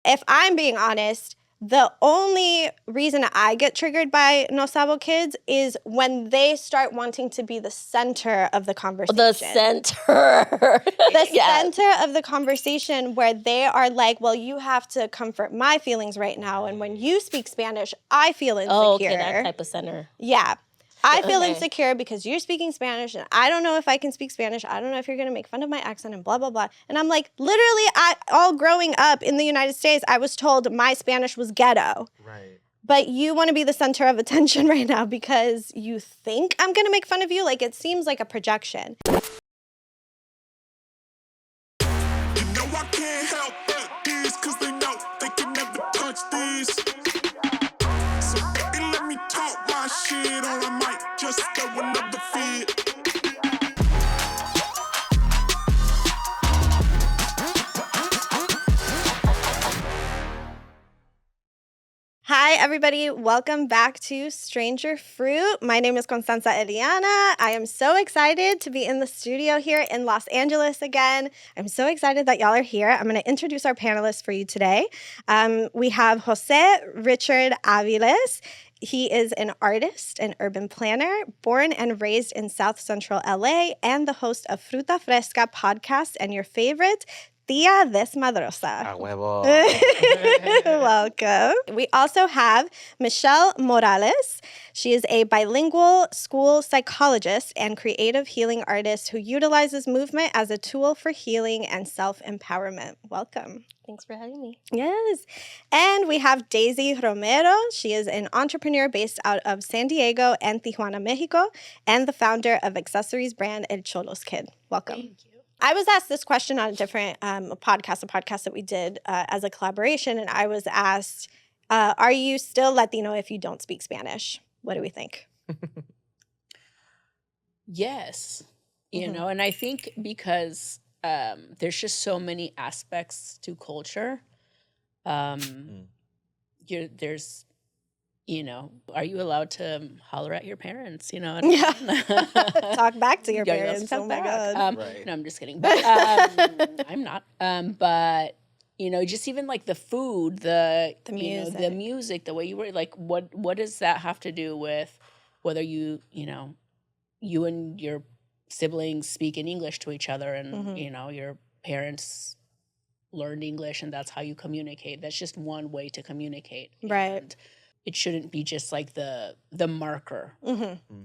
if I'm being honest, the only reason I get triggered by No Sabo Kids is when they start wanting to be the center of the conversation. The center. The center of the conversation, where they are like, well, you have to comfort my feelings right now. And when you speak Spanish, I feel insecure. Oh, okay, that type of center. Yeah. I feel insecure because you're speaking Spanish and I don't know if I can speak Spanish. I don't know if you're going to make fun of my accent and blah, blah, blah. And I'm like, literally, all growing up in the United States, I was told my Spanish was ghetto. Right. But you want to be the center of attention right now because you think I'm going to make fun of you? Like, it seems like a projection. You know I can't help but these, cause they know they can never touch these. So baby, let me talk my shit, or I might just go another feed. Hi, everybody. Welcome back to Stranger Fruit. My name is Constanza Eliana. I am so excited to be in the studio here in Los Angeles again. I'm so excited that y'all are here. I'm going to introduce our panelists for you today. We have Jose Richard Aviles. He is an artist and urban planner, born and raised in South Central LA, and the host of Fruta Fresca podcast and your favorite, Tía Desmadrosa. A huevo. Welcome. We also have Michelle Morales. She is a bilingual school psychologist and creative healing artist who utilizes movement as a tool for healing and self-empowerment. Welcome. Thanks for having me. Yes. And we have Daisy Romero. She is an entrepreneur based out of San Diego and Tijuana, Mexico, and the founder of accessories brand El Cholo's Kid. Welcome. Thank you. I was asked this question on a different podcast that we did as a collaboration, and I was asked, are you still Latino if you don't speak Spanish? What do we think? Yes. You know, and I think because there's just so many aspects to culture. There's, you know, are you allowed to holler at your parents? You know, Talk back to your parents. Talk Oh my back. God. No, I'm just kidding. But I'm not. But you know, just even like the food, the music, the music, the way you were like, what does that have to do with whether you and your siblings speak in English to each other, and you know, your parents learned English and that's how you communicate. That's just one way to communicate. Right. And it shouldn't be just like the marker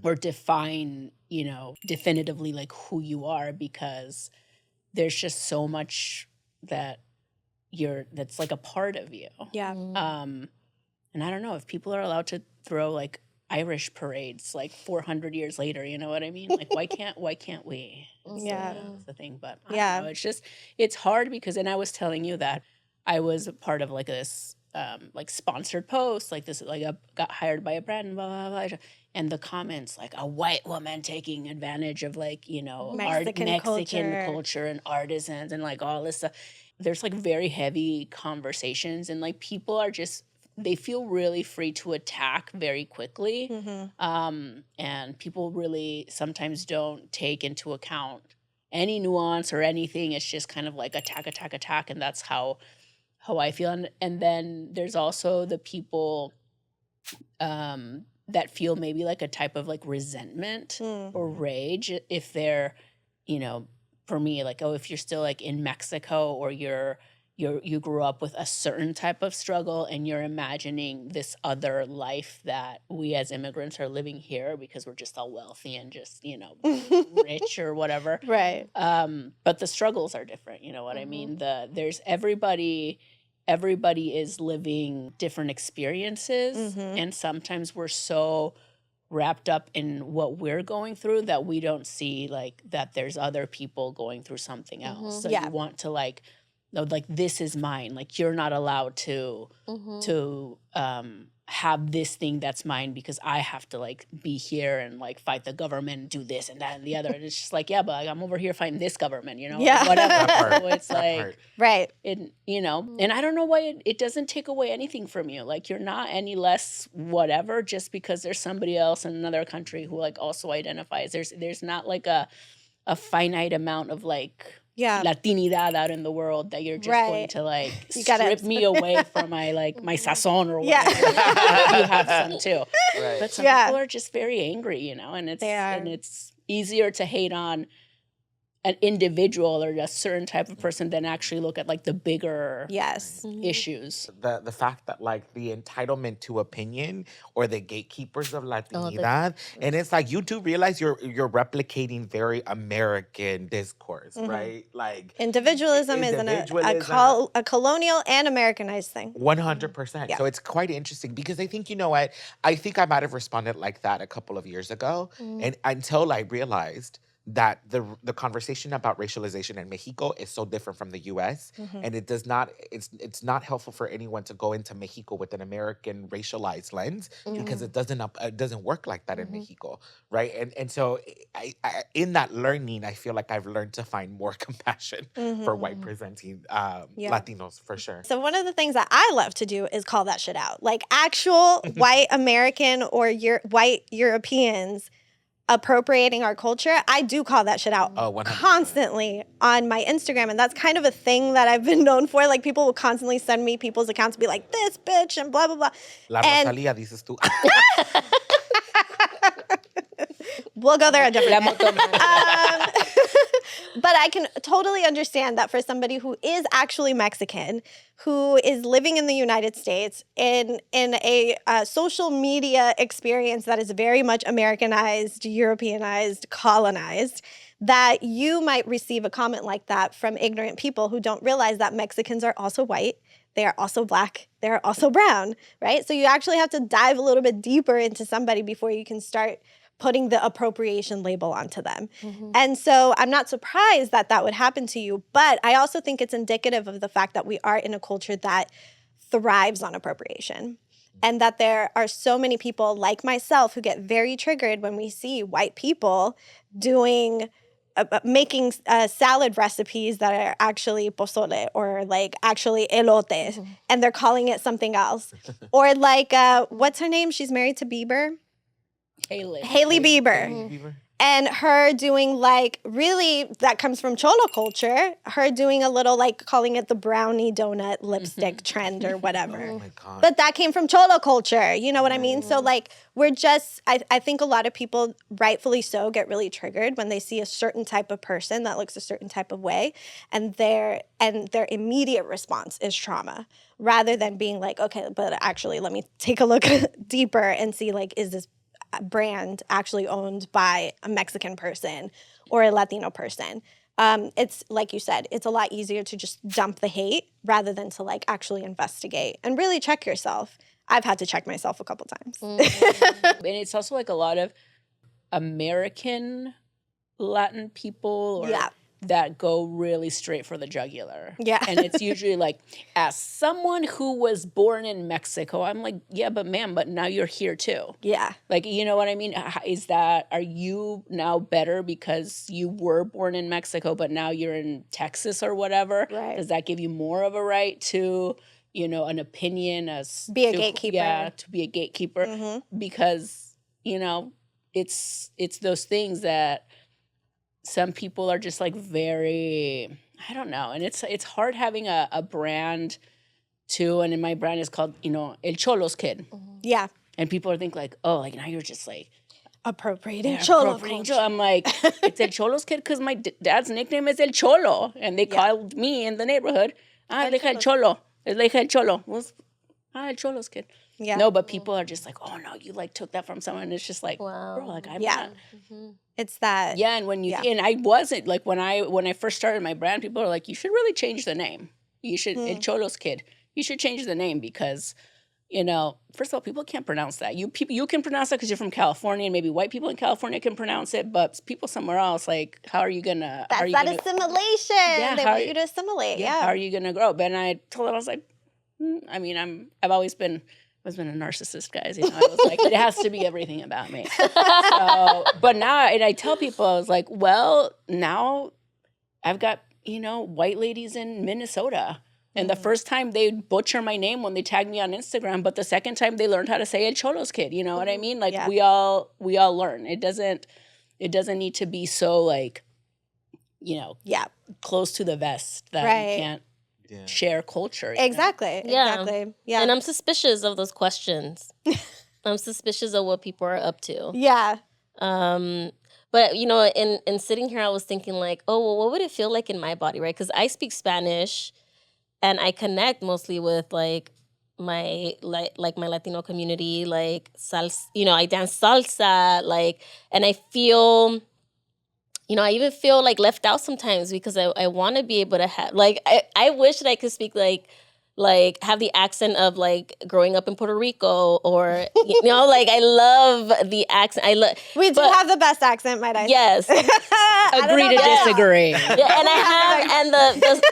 or define, you know, definitively like who you are, because there's just so much that's like a part of you. Yeah. And I don't know if people are allowed to throw like Irish parades like 400 years later, you know what I mean? Like why can't we? Yeah. That's the thing. But I don't know, it's hard because, and I was telling you that I was a part of like this like sponsored post, like this, like I got hired by a brand, blah, blah, blah, and the comments like a white woman taking advantage of like, you know, Mexican culture and artisans and like all this stuff. There's like very heavy conversations, and like people are just, they feel really free to attack very quickly. And people really sometimes don't take into account any nuance or anything. It's just kind of like attack. And that's how I feel. And then there's also the people that feel maybe like a type of like resentment or rage if they're, you know, for me, like, oh, if you're still like in Mexico or you grew up with a certain type of struggle and you're imagining this other life that we as immigrants are living here because we're just all wealthy and just, you know, rich or whatever. Right. But the struggles are different. You know what I mean? There's everybody is living different experiences. And sometimes we're so wrapped up in what we're going through that we don't see like that there's other people going through something else. So you want to like, no, like this is mine. Like you're not allowed to have this thing that's mine because I have to like be here and like fight the government and do this and that and the other. And it's just like, yeah, but like, I'm over here fighting this government, you know, whatever. So it's like, right. It, you know, and I don't know why it doesn't take away anything from you. Like you're not any less whatever just because there's somebody else in another country who like also identifies. There's not like a finite amount of like, Latinidad out in the world that you're just going to like strip me away from my my sazon or whatever. You have some too. Right. But some people are just very angry, you know, and it's easier to hate on an individual or a certain type of person than actually look at like the bigger issues. The fact that like the entitlement to opinion or the gatekeepers of Latinidad, and it's like you do realize you're replicating very American discourse, right? Like individualism is a colonial and Americanized thing. 100%. So it's quite interesting because I think, you know what, I think I might have responded like that a couple of years ago, and until I realized that the conversation about racialization in Mexico is so different from the U.S. And it's not helpful for anyone to go into Mexico with an American racialized lens because it doesn't work like that in Mexico, right? And so I in that learning, I feel like I've learned to find more compassion for white presenting Latinos for sure. So one of the things that I love to do is call that shit out, like actual white American or white Europeans appropriating our culture. I do call that shit out constantly on my Instagram. And that's kind of a thing that I've been known for. Like people will constantly send me people's accounts and be like, this bitch and blah, blah, blah. La Rosalía, dices tú. We'll go there a different day. But I can totally understand that for somebody who is actually Mexican, who is living in the United States in a social media experience that is very much Americanized, Europeanized, colonized, that you might receive a comment like that from ignorant people who don't realize that Mexicans are also white. They are also black. They are also brown, right? So you actually have to dive a little bit deeper into somebody before you can start putting the appropriation label onto them. And so I'm not surprised that that would happen to you, but I also think it's indicative of the fact that we are in a culture that thrives on appropriation. And that there are so many people like myself who get very triggered when we see white people making salad recipes that are actually pozole or like actually elote, and they're calling it something else. Or like, what's her name? She's married to Bieber. Hailey Bieber. And her doing like, really, that comes from Cholo culture, her doing a little like calling it the brownie donut lipstick trend or whatever. Oh my God. But that came from Cholo culture, you know what I mean? So like, we're just, I think a lot of people, rightfully so, get really triggered when they see a certain type of person that looks a certain type of way, and their immediate response is trauma, rather than being like, okay, but actually let me take a look deeper and see like, is this brand actually owned by a Mexican person or a Latino person? It's like you said, it's a lot easier to just dump the hate rather than to like actually investigate and really check yourself. I've had to check myself a couple times. And it's also like a lot of American Latin people that go really straight for the jugular. Yeah. And it's usually like, as someone who was born in Mexico, I'm like, yeah, but ma'am, but now you're here too. Yeah. Like, you know what I mean? Are you now better because you were born in Mexico, but now you're in Texas or whatever? Right. Does that give you more of a right to, you know, an opinion be a gatekeeper? Yeah, to be a gatekeeper. Because, you know, it's those things that some people are just like very, I don't know. And it's hard having a brand too. And my brand is called, you know, El Cholo's Kid. Yeah. And people think like, oh, like now you're just like appropriating Cholo. I'm like, it's El Cholo's Kid because my dad's nickname is El Cholo. And they called me in the neighborhood, la hija del Cholo. Es la hija del Cholo. El Cholo's Kid. Yeah. No, but people are just like, oh no, you like took that from someone. And it's just like, wow. Bro, like I'm not. It's that. Yeah, and when and I wasn't like when I first started my brand, people are like, you should really change the name. You should El Cholo's Kid. You should change the name because, you know, first of all, people can't pronounce that. You can pronounce that because you're from California, and maybe white people in California can pronounce it, but people somewhere else, like, how are you gonna? That's that assimilation. Yeah, they want you to assimilate. Yeah. How are you gonna grow? But I told them, I was like, I mean, I've always been a narcissist, guys. You know, I was like, it has to be everything about me. So, but now, and I tell people, I was like, well, now I've got, you know, white ladies in Minnesota. And the first time they butcher my name when they tag me on Instagram, but the second time they learned how to say El Cholo's Kid. You know what I mean? Like we all learn. It doesn't need to be so like close to the vest that Right. you can't share culture. you know? Exactly. Yeah. Exactly. Yeah. And I'm suspicious of those questions. I'm suspicious of what people are up to. yeah. But in sitting here, I was thinking like, oh, well, what would it feel like in my body, right? Because I speak Spanish, and I connect mostly with like my Latino community, like salsa. I dance salsa, like, and I feel. I even feel like left out sometimes because I want to be able to have like I wish that I could speak like have the accent of like growing up in Puerto Rico, or like I love the accent. We do have the best accent, might I say. Yes. Agree to disagree. Yeah, and I have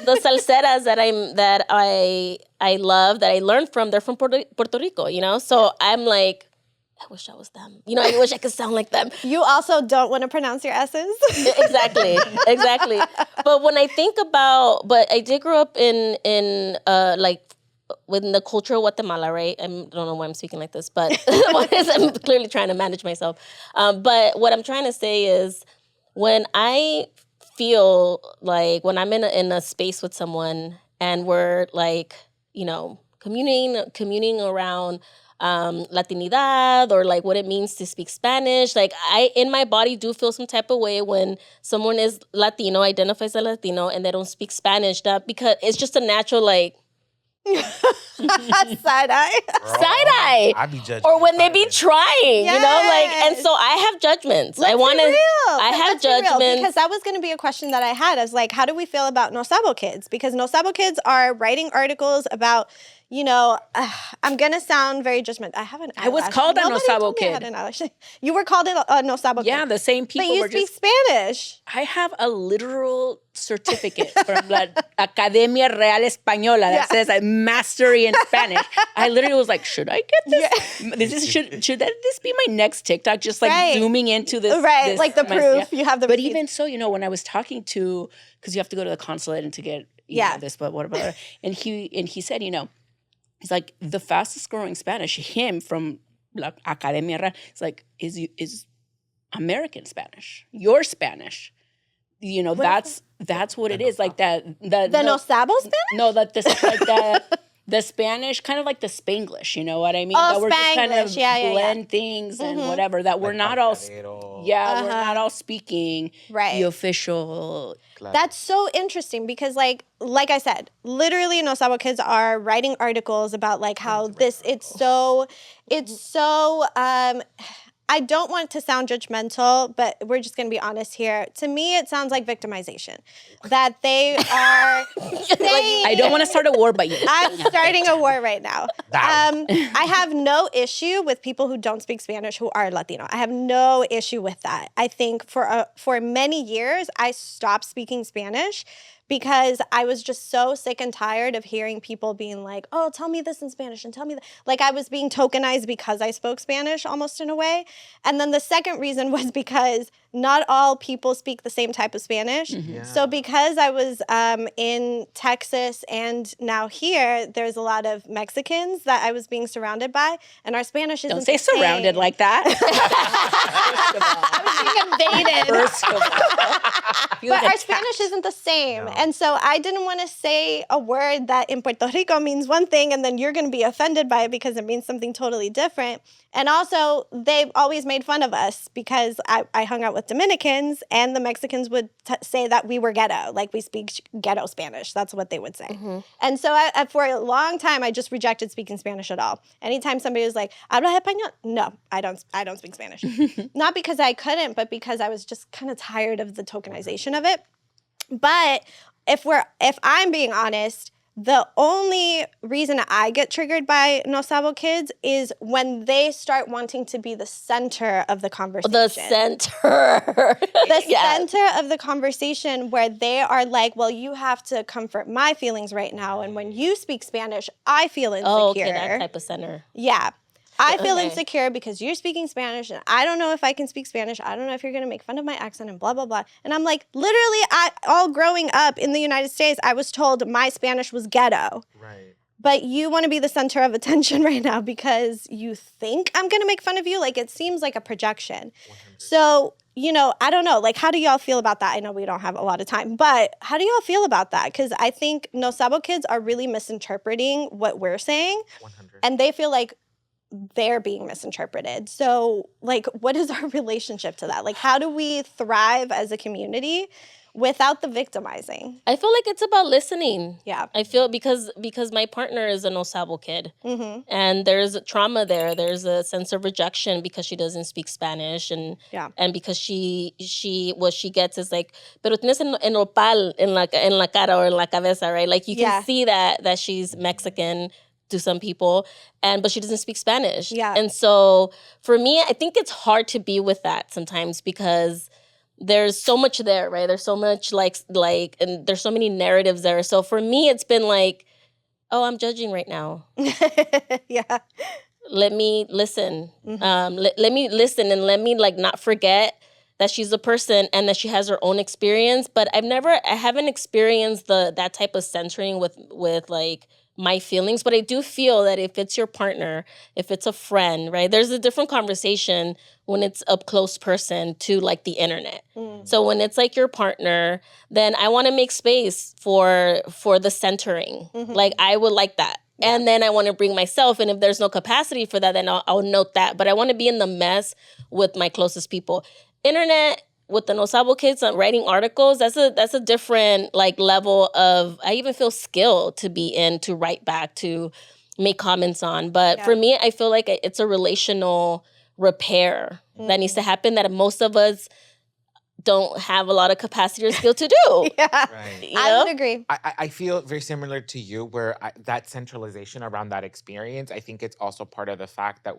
the salseras that I love, that I learned from. They're from Puerto Rico, So I'm like, I wish I was them. I wish I could sound like them. You also don't want to pronounce your S's. Exactly. But when I think about, but I did grow up in like within the culture of Guatemala, right? I don't know why I'm speaking like this, but I'm clearly trying to manage myself. But what I'm trying to say is, when I feel like when I'm in a space with someone and we're like, communing around Latinidad, or like what it means to speak Spanish. Like I, in my body, do feel some type of way when someone is Latino, identifies as Latino, and they don't speak Spanish. Not because it's just a natural like side eye. I'd be judging. Or when they be trying, and so I have judgments. Let's be real. I have Let's be real, judgments. because that was going to be a question that I had. I was like, how do we feel about No Sabo Kids? Because No Sabo Kids are writing articles about, I'm going to sound very judgmental. I have an eyelash. I was called a No Nobody Sabo told me I kid. had an eyelash. You were called a No Sabo Kid. Yeah, the same people But you were speak just... Spanish. I have a literal certificate from la Academia Real Española that says I'm mastery in Spanish. I literally was like, should I get this? Should this be my next TikTok? Just like zooming into this. Right, this, like the proof. You have the But receipts. even so, when I was talking to, because you have to go to the consulate and to get this, but what about it? And he said, he's like, the fastest growing Spanish, him from La Academia Real, it's like, is American Spanish, your Spanish. That's what it is. Like that. The No Sabo Spanish? No, the Spanish, kind of like the Spanglish. You know what I mean? Oh, that we're just kind of Spanglish. blend things and whatever. That we're not all. We're not all speaking the official. That's so interesting because, like I said, literally, No Sabo Kids are writing articles about like how it's so. I don't want to sound judgmental, but we're just going to be honest here. To me, it sounds like victimization. That they are saying... I don't want to start a war, but you. I'm starting a war right now. I have no issue with people who don't speak Spanish who are Latino. I have no issue with that. I think for many years, I stopped speaking Spanish because I was just so sick and tired of hearing people being like, oh, tell me this in Spanish and tell me that. Like I was being tokenized because I spoke Spanish almost in a way. And then the second reason was because not all people speak the same type of Spanish. Mm-hmm. Yeah. So because I was in Texas and now here, there's a lot of Mexicans that I was being surrounded by, and our Spanish isn't Don't say surrounded like that. I was being invaded. First of all. But our Spanish isn't the same. No. And so I didn't want to say a word that in Puerto Rico means one thing and then you're going to be offended by it because it means something totally different. And also, they've always made fun of us because I hung out with Dominicans and the Mexicans would say that we were ghetto, like we speak ghetto Spanish. That's what they would say. Mm-hmm. And so for a long time, I just rejected speaking Spanish at all. Anytime somebody was like, ¿hablas español? No, I don't speak Spanish. Not because I couldn't, but because I was just kind of tired of the tokenization of it. But if I'm being honest, the only reason I get triggered by No Sabo Kids is when they start wanting to be the center of the conversation. The center. Center of the conversation where they are like, well, you have to comfort my feelings right now. And when you speak Spanish, I feel insecure. Oh, okay, that type of center. Yeah. I feel insecure because you're speaking Spanish and I don't know if I can speak Spanish. I don't know if you're going to make fun of my accent and blah, blah, blah. And I'm like, literally, all growing up in the United States, I was told my Spanish was ghetto. Right. But you want to be the center of attention right now because you think I'm going to make fun of you? Like, it seems like a projection. 100%. So, you know, I don't know. Like, how do y'all feel about that? I know we don't have a lot of time, but how do y'all feel about that? Because I think No Sabo kids are really misinterpreting what we're saying. 100. And they feel like they're being misinterpreted. So, like, what is our relationship to that? Like, how do we thrive as a community without the victimizing? I feel like it's about listening. Yeah. I feel because my partner is a No Sabo kid. Mm-hmm. And there's a trauma there. There's a sense of rejection because she doesn't speak Spanish, and because she what she gets is like, pero tienes en nopal en la cara or en la cabeza, right? Like you can see that she's Mexican to some people, but she doesn't speak Spanish. Yeah. And so for me, I think it's hard to be with that sometimes because there's so much there, right? There's so much like, and there's so many narratives there. So for me, it's been like, oh, I'm judging right now. Yeah. Let me listen. Let me listen and let me like not forget that she's a person and that she has her own experience. But I haven't experienced that type of censoring with like my feelings. But I do feel that if it's your partner, if it's a friend, right, there's a different conversation when it's a close person to like the internet. So when it's like your partner, then I want to make space for the centering. Like I would like that. And then I want to bring myself, and if there's no capacity for that, then I'll note that. But I want to be in the mess with my closest people. Internet with the No Sabo kids writing articles, that's a different like level of, I even feel skill to be in, to write back, to make comments on. But for me, I feel like it's a relational repair that needs to happen that most of us don't have a lot of capacity or skill to do. Right. You know? I would agree. I feel very similar to you where that centralization around that experience, I think it's also part of the fact that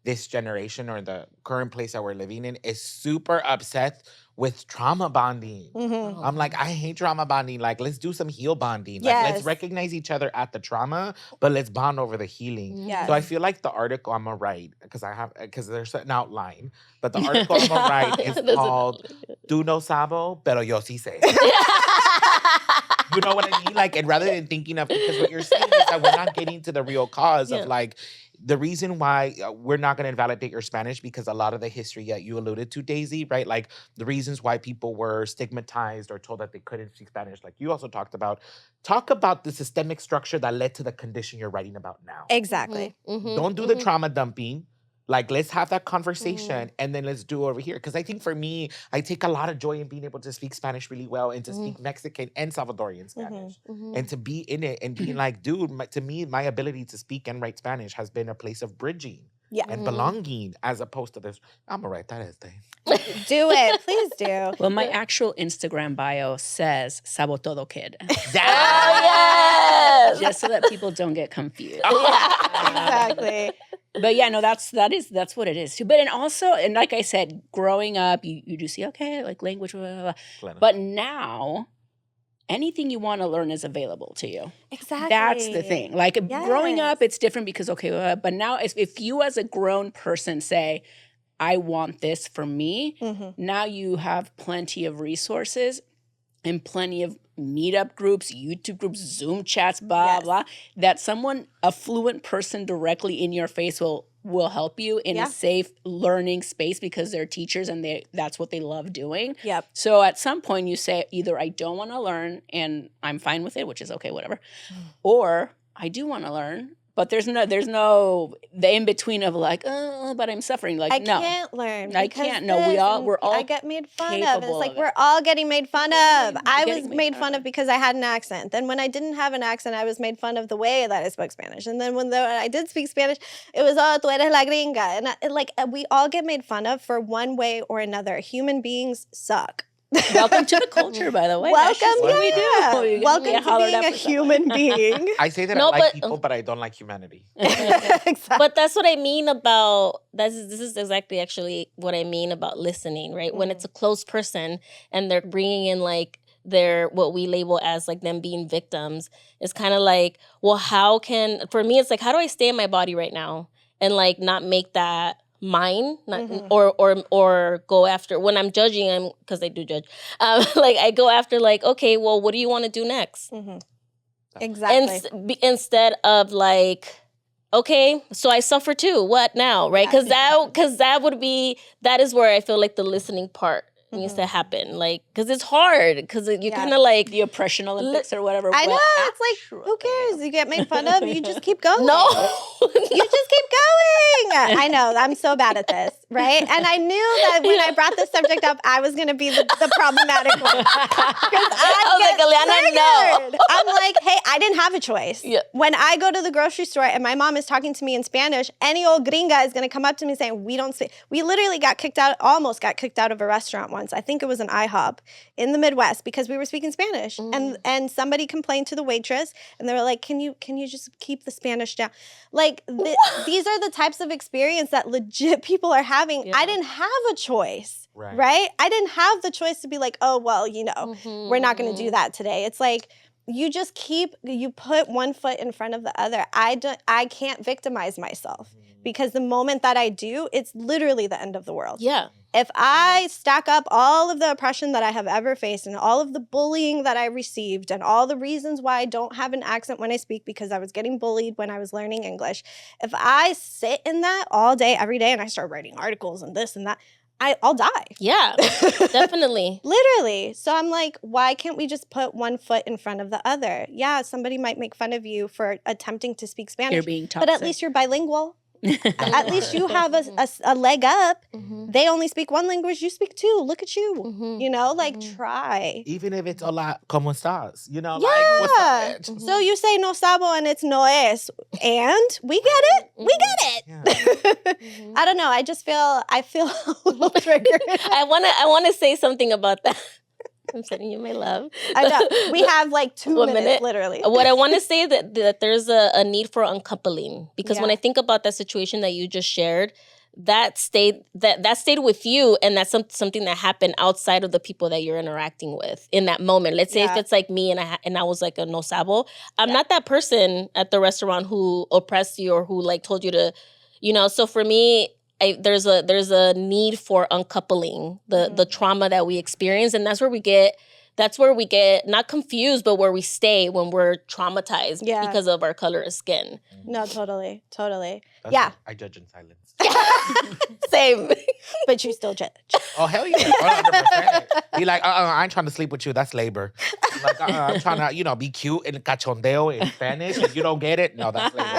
this generation or the current place that we're living in is super upset with trauma bonding. I'm like, I hate trauma bonding. Like, let's do some heal bonding. Like, let's recognize each other at the trauma, but let's bond over the healing. Yes. So I feel like the article I'm gonna write, because there's an outline, but the article I'm gonna write is called "Do No Sabo, pero yo sí sé." You know what I mean? Like, and rather than thinking of, because what you're saying is that we're not getting to the real cause of like, the reason why we're not going to invalidate your Spanish, because a lot of the history that you alluded to, Daisy, right? Like the reasons why people were stigmatized or told that they couldn't speak Spanish, like you also talk about the systemic structure that led to the condition you're writing about now. Exactly. Don't do the trauma dumping. Like, let's have that conversation and then let's do it over here. Because I think for me, I take a lot of joy in being able to speak Spanish really well and to speak Mexican and Salvadorian Spanish. And to be in it and being like, dude, to me, my ability to speak and write Spanish has been a place of bridging and belonging, as opposed to this. I'm going to write that thing. Do it. Please do. Well, my actual Instagram bio says Sabo Todo Kid. Yes! Just so that people don't get confused. Exactly. But yeah, no, that's what it is too. But and like I said, growing up, you do see, okay, like language, blah, blah, blah. But now, anything you want to learn is available to you. Exactly. That's the thing. Like growing up, it's different because, okay, but now if you as a grown person say, I want this for me, now you have plenty of resources and plenty of meetup groups, YouTube groups, Zoom chats, blah, blah, that a fluent person directly in your face will help you in a safe learning space because they're teachers and that's what they love doing. Yep. So at some point you say either I don't want to learn and I'm fine with it, which is okay, whatever, or I do want to learn. But there's no the in between of like, oh, but I'm suffering. Like, I no, can't learn. I can't. No, we're all. I get made fun of. It's capable like of we're it. all getting made fun of. I was getting made fun of because I had an accent. Then when I didn't have an accent, I was made fun of the way that I spoke Spanish. And then when I did speak Spanish, it was tú eres la gringa. And we all get made fun of for one way or another. Human beings suck. Welcome to the culture, by the way. Welcome, what we do. Welcome to being a human being. I say that I like people, but I don't like humanity. Exactly. But that's what I mean about this is exactly actually what I mean about listening, right? When it's a close person and they're bringing in like their what we label as like them being victims, it's kind of like, well, for me it's like, how do I stay in my body right now and like not make that mine, or go after when I'm judging, because I do judge. Like I go after like, okay, well, what do you want to do next? Exactly. Instead of like, okay, so I suffer too. What now, right? Because that is where I feel like the listening part needs to happen. Like, because it's hard. Because you kind of like the oppression Olympics or whatever. I know. Well, It's like, who cares? You get made fun of. You just keep going. no. You just keep going. I know. I'm so bad at this, right? And I knew that when I brought this subject up, I was going to be the problematic one. Because I was like, Eliana, no. I'm like, hey, I didn't have a choice. Yeah. When I go to the grocery store and my mom is talking to me in Spanish, any old gringa is going to come up to me saying, we don't speak. We literally almost got kicked out of a restaurant once. I think it was an IHOP in the Midwest because we were speaking Spanish. And somebody complained to the waitress and they were like, can you just keep the Spanish down? Like, these are the types of experience that legit people are having. Yeah. I didn't have a choice, right? I didn't have the choice to be like, oh, well, we're not going to do that today. It's like, you put one foot in front of the other. I can't victimize myself because the moment that I do, it's literally the end of the world. Yeah. If I stack up all of the oppression that I have ever faced and all of the bullying that I received and all the reasons why I don't have an accent when I speak because I was getting bullied when I was learning English, if I sit in that all day, every day, and I start writing articles and this and that, I'll die. Yeah, definitely. Literally. So I'm like, why can't we just put one foot in front of the other? Yeah, somebody might make fun of you for attempting to speak Spanish, You're being toxic. but at least you're bilingual. At least you have a leg up. They only speak one language, you speak two. Look at you. Try. Even if it's hola, ¿cómo estás? Yeah. Like, what's up, bitch? So you say no sabo and it's no es. And we get it. We get it. Yeah. I don't know. I feel a little triggered. I wanna say something about that. I'm sending you my love. I know. We have like 2 1 minutes, minute. literally. What I want to say that there's a need for uncoupling because when Yeah. I think about that situation that you just shared, that stayed with you, and that's something that happened outside of the people that you're interacting with in that moment. Let's say if it's like me and I was like a no sabo, I'm not that person at the restaurant who oppressed you or who like told you to, So for me, there's a need for uncoupling the trauma that we experience, and that's where we get not confused, but where we stay when we're traumatized because of our color of skin. No, totally. That's Yeah. why I judge in silence. Same. But you still judge. Oh, hell yeah. 100%. Be like, I ain't trying to sleep with you. That's labor. I'm like, I'm trying to, be cute and cachondeo in Spanish. If you don't get it, no, that's labor.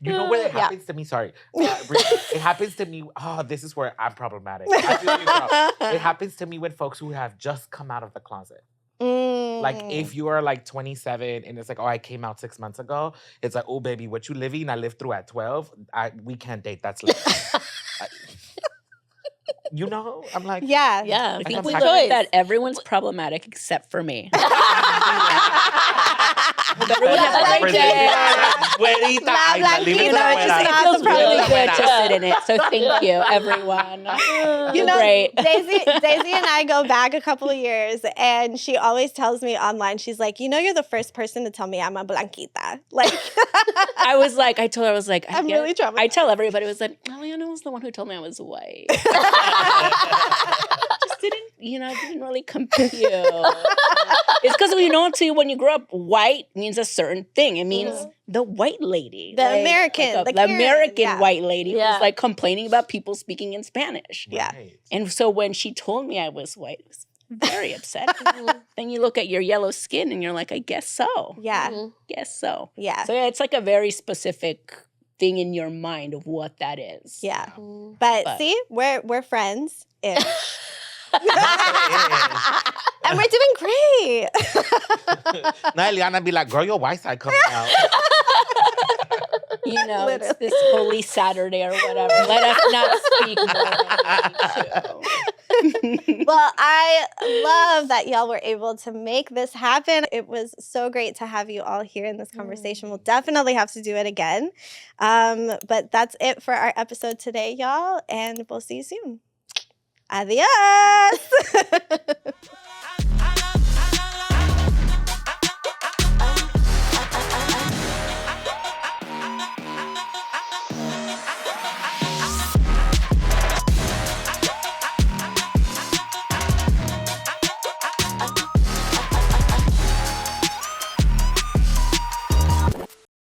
You know where it happens to me? Sorry. It happens to me. Oh, this is where I'm problematic. I feel you, bro. It happens to me with folks who have just come out of the closet. Like, if you are like 27 and it's like, oh, I came out 6 months ago, it's like, oh, baby, what you living? I lived through at 12. We can't date. That's late. I'm like, Yeah. Yeah. I think we we choice. learned that everyone's problematic except for me. Everyone has a great day. Güerita, La ay, leave it to blanquita, la which is güera. not It feels the really problem. good to sit in it. So thank you, everyone. Great. Daisy and I go back a couple of years, and she always tells me online, she's like, you're the first person to tell me I'm a blanquita. Like, I told her, I was like, I'm really traumatized. I tell everybody, I was like, Eliana was the one who told me I was white. Just didn't really compute. It's because too, when you grow up, white means a certain thing. It means the white lady. The American, the Karen, American white lady Yeah. who's like complaining about people speaking in Spanish. Yeah. Right. And so when she told me I was white, it was very upset. Then you look at your yellow skin and you're like, I guess so. yeah. Guess so. Yeah. So it's like a very specific thing in your mind of what that is. Yeah. But see, we're friends. Ish. And we're doing great. Now Eliana be like, girl, your white side coming out. It's this holy Saturday or whatever. Let us not speak more. Well, I love that y'all were able to make this happen. It was so great to have you all here in this conversation. We'll definitely have to do it again. But that's it for our episode today, y'all. And we'll see you soon. Adios.